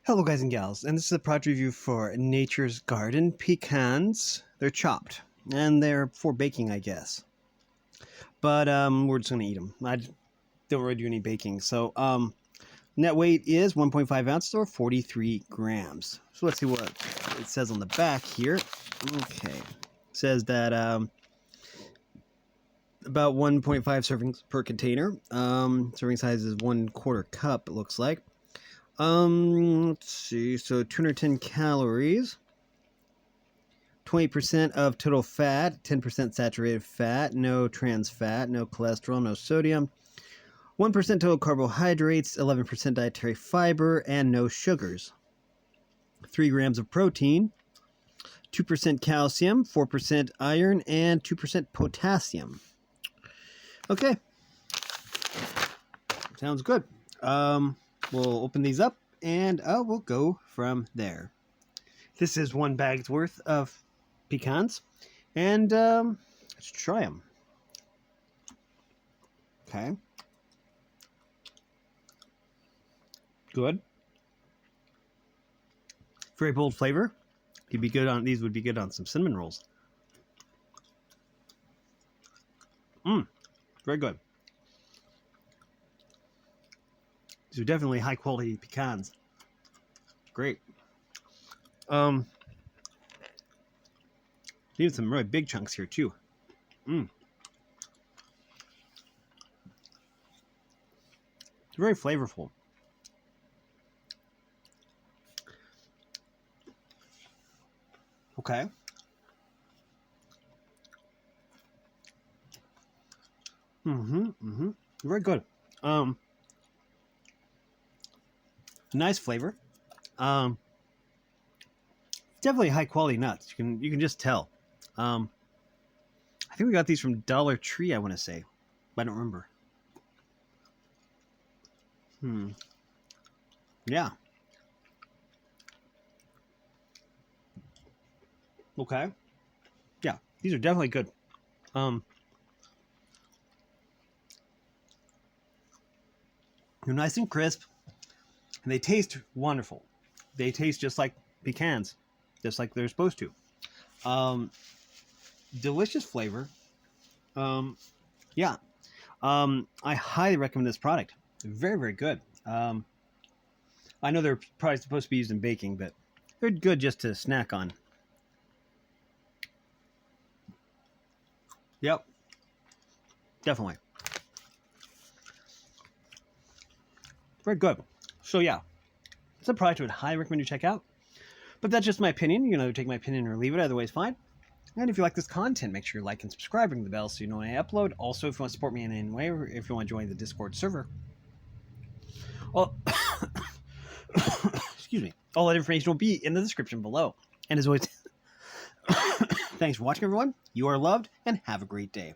Hello guys and gals, and this is a product review for Nature's Garden pecans. They're chopped, and they're for baking, I guess. But we're just gonna eat them. I don't really do any baking. So net weight is 1.5 ounces or 43 grams. So let's see what it says on the back here. Okay, it says that about 1.5 servings per container. Serving size is 1/4 cup. It looks like. Let's see. So 210 calories, 20% of total fat, 10% saturated fat, no trans fat, no cholesterol, no sodium, 1% total carbohydrates, 11% dietary fiber, and no sugars. 3 grams of protein, 2% calcium, 4% iron, and 2% potassium. Okay. Sounds good. We'll open these up, and we'll go from there. This is 1 bag's worth of pecans, and let's try them. Okay. Good. Very bold flavor. These would be good on some cinnamon rolls. Very good. These are definitely high quality pecans. Great. Even some really big chunks here too. It's very flavorful. Okay. Very good. Nice flavor. Definitely high quality nuts. You can just tell. I think we got these from Dollar Tree, I want to say, but I don't remember. Yeah. Okay. Yeah, these are definitely good. They're nice and crisp, and they taste wonderful. They taste just like pecans, just like they're supposed to. Delicious flavor. Yeah. I highly recommend this product. Very, very good. I know they're probably supposed to be used in baking, but they're good just to snack on. Yep. Definitely. Very good. So yeah, it's a product I would highly recommend you check out. But that's just my opinion. You can either take my opinion or leave it. Otherwise, fine. And if you like this content, make sure you like and subscribe, ring the bell so you know when I upload. Also, if you want to support me in any way, or if you want to join the Discord server, excuse me, all that information will be in the description below. And as always, thanks for watching, everyone. You are loved, and have a great day.